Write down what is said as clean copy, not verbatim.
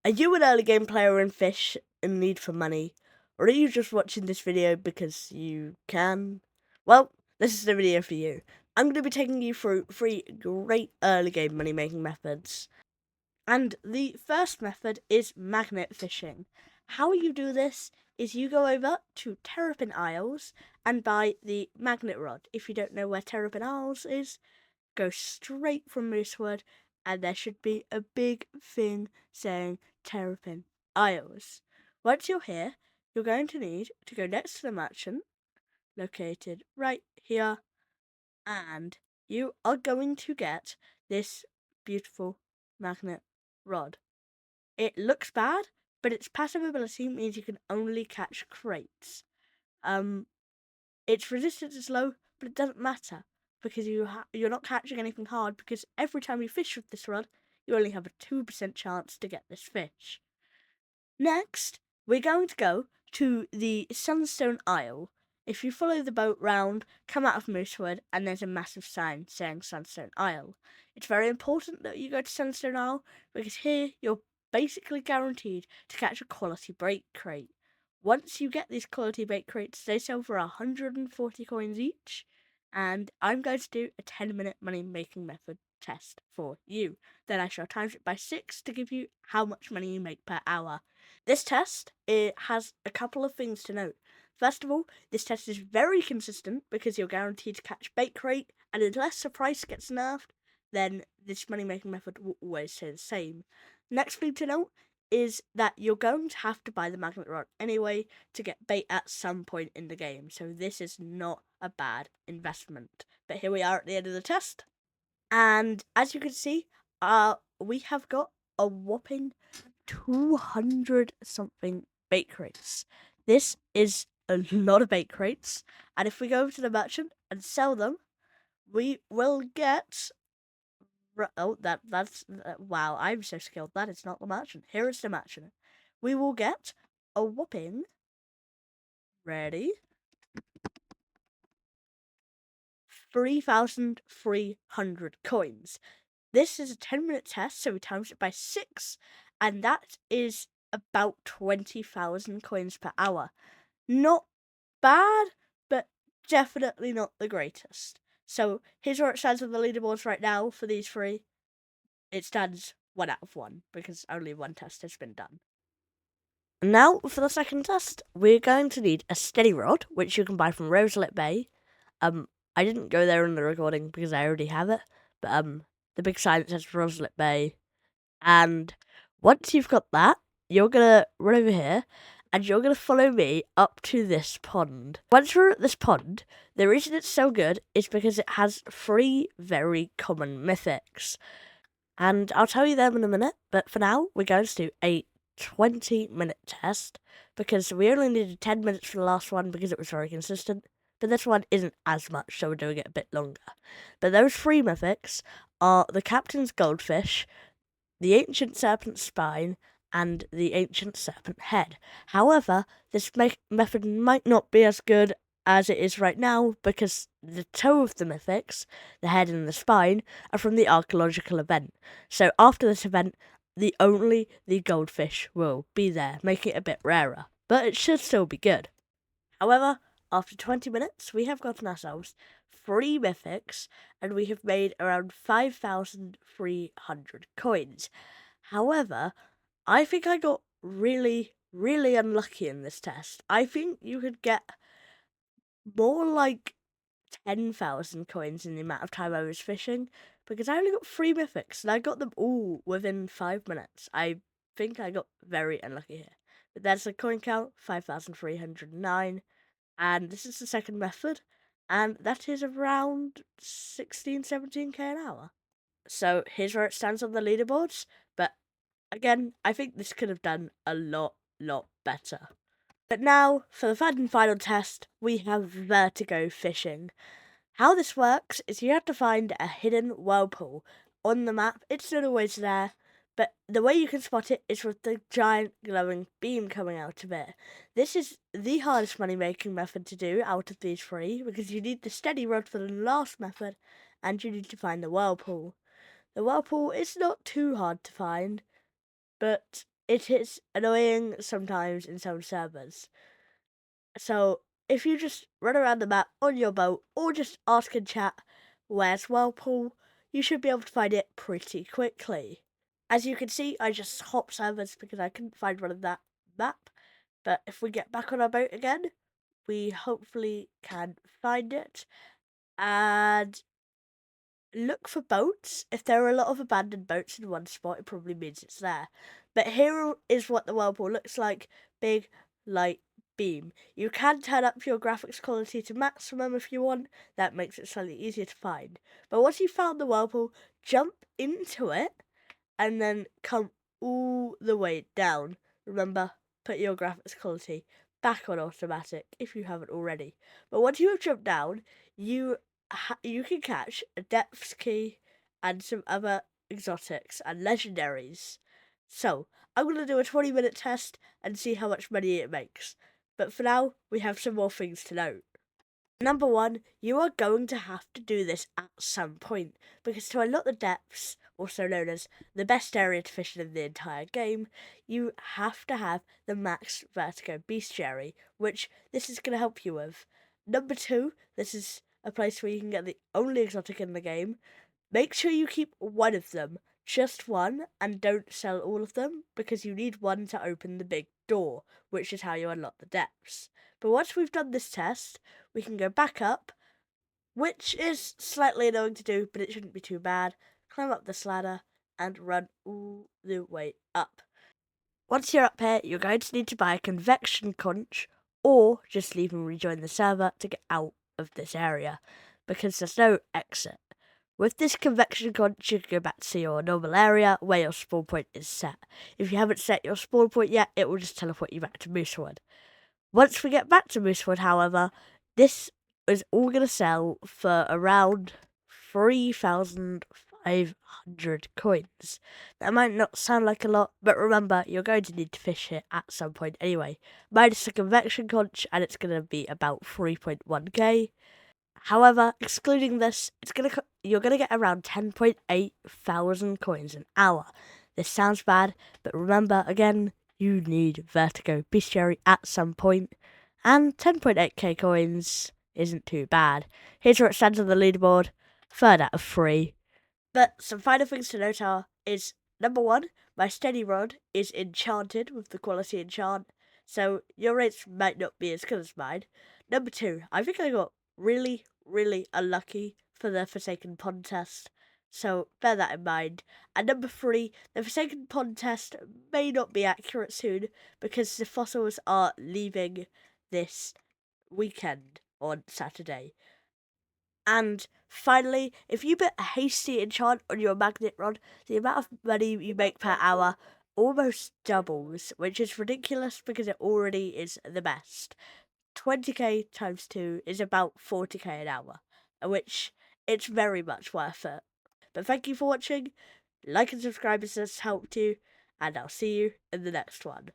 Are you an early game player in Fish in need for money? Or are you just watching this video because you can? Well, this is the video for you. I'm going to be taking you through 3 great early game money making methods. And the first method is magnet fishing. How you do this is you go over to Terrapin Isles and buy the magnet rod. If you don't know where Terrapin Isles is, go straight from Moosewood and there should be a big thing saying Terrapin Isles. Once you're here, you're going to need to go next to the merchant, located right here, and you are going to get this beautiful magnet rod. It looks bad, but its passive ability means you can only catch crates. Its resistance is low, but it doesn't matter because you're not catching anything hard, because every time you fish with this rod, you only have a 2% chance to get this fish. Next, we're going to go to the Sunstone Isle. If you follow the boat round, come out of Moosewood, and there's a massive sign saying Sunstone Isle. It's very important that you go to Sunstone Isle because here you're basically guaranteed to catch a quality break crate. Once you get these quality bait crates, they sell for 140 coins each, and I'm going to do a 10-minute money making method test for you. Then I shall times it by 6 to give you how much money you make per hour. This test, it has a couple of things to note. First of all, this test is very consistent because you're guaranteed to catch bait crate, and unless the price gets nerfed, then this money making method will always stay the same. Next thing to note is that you're going to have to buy the magnet rod anyway to get bait at some point in the game, so this is not a bad investment. But here we are at the end of the test, and as you can see, we have got a whopping 200 something bait crates. This is a lot of bait crates, and if we go over to the merchant and sell them, we will get... Oh, that's wow! I'm so skilled. That is not the merchant. Here is the merchant. We will get a whopping 3,300 coins. This is a 10-minute test, so we times it by 6, and that is about 20,000 coins per hour. Not bad, but definitely not the greatest. So here's where it stands on the leaderboards right now for these 3. It stands 1 out of 1 because only 1 test has been done. Now for the second test, we're going to need a steady rod, which you can buy from Roselet Bay. I didn't go there in the recording because I already have it, but the big sign says Roselet Bay, and once you've got that, you're gonna run over here, and you're gonna follow me up to this pond. Once you're at this pond, the reason it's so good is because it has 3 very common mythics, and I'll tell you them in a minute, but for now, we're going to do a 20-minute test, because we only needed 10 minutes for the last one because it was very consistent, but this one isn't as much, so we're doing it a bit longer. But those 3 mythics are the Captain's Goldfish, the Ancient Serpent Spine, and the Ancient Serpent Head. However, this method might not be as good as it is right now because the 2 of the mythics, the head and the spine, are from the archaeological event. So after this event, the goldfish will be there, making it a bit rarer, but it should still be good. However, after 20 minutes, we have gotten ourselves 3 mythics, and we have made around 5,300 coins. However, I think I got really, really unlucky in this test. I think you could get more like 10,000 coins in the amount of time I was fishing, because I only got 3 mythics, and I got them all within 5 minutes. I think I got very unlucky here. But that's the coin count, 5,309, and this is the second method, and that is around 16-17k an hour. So here's where it stands on the leaderboards, but again, I think this could have done a lot better. But now, for the third and final test, we have vertigo fishing. How this works is you have to find a hidden whirlpool on the map. It's not always there, but the way you can spot it is with the giant glowing beam coming out of it. This is the hardest money making method to do out of these 3 because you need the steady rod for the last method and you need to find the whirlpool. The whirlpool is not too hard to find, but it is annoying sometimes in some servers. So if you just run around the map on your boat or just ask in chat where's Whirlpool, you should be able to find it pretty quickly. As you can see, I just hopped servers because I couldn't find one on that map. But if we get back on our boat again, we hopefully can find it. And look for boats. If there are a lot of abandoned boats in one spot, it probably means it's there. But here is what the whirlpool looks like. Big, light beam. You can turn up your graphics quality to maximum if you want. That makes it slightly easier to find. But once you found the whirlpool, jump into it and then come all the way down. Remember, put your graphics quality back on automatic if you haven't already. But once you have jumped down, you you can catch a depth key and some other exotics and legendaries. So, I'm going to do a 20-minute test and see how much money it makes. But for now, we have some more things to note. Number one, you are going to have to do this at some point, because to unlock the depths, also known as the best area to fish in the entire game, you have to have the max vertigo bestiary, which this is going to help you with. Number two, this is a place where you can get the only exotic in the game. Make sure you keep one of them, just one, and don't sell all of them, because you need one to open the big door, which is how you unlock the depths. But once we've done this test, we can go back up, which is slightly annoying to do, but it shouldn't be too bad. Climb up this ladder and run all the way up. Once you're up here, you're going to need to buy a convection conch, or just leave and rejoin the server to get out of this area, because there's no exit. With this convection conch, you can go back to your normal area where your spawn point is set. If you haven't set your spawn point yet, it will just teleport you back to Moosewood. Once we get back to Moosewood, however, this is all going to sell for around 3,500 coins. That might not sound like a lot, but remember, you're going to need to fish it at some point anyway. Minus the convection conch, and it's going to be about 3.1k. However, excluding this, you're gonna get around 10.8 thousand coins an hour. This sounds bad, but remember again, you need Vertigo Bestiary at some point, and 10.8k coins isn't too bad. Here's where it stands on the leaderboard, third out of 3. But some final things to note is number one, my steady rod is enchanted with the quality enchant, so your rates might not be as good as mine. Number two, I think I got really, really unlucky for the Forsaken Pond test, so bear that in mind. And number three, the Forsaken Pond test may not be accurate soon because the fossils are leaving this weekend on Saturday. And finally, if you put a hasty enchant on your magnet rod, the amount of money you make per hour almost doubles, which is ridiculous because it already is the best. 20k times 2 is about 40k an hour, which it's very much worth it. But thank you for watching, like and subscribe if this helped you, and I'll see you in the next one.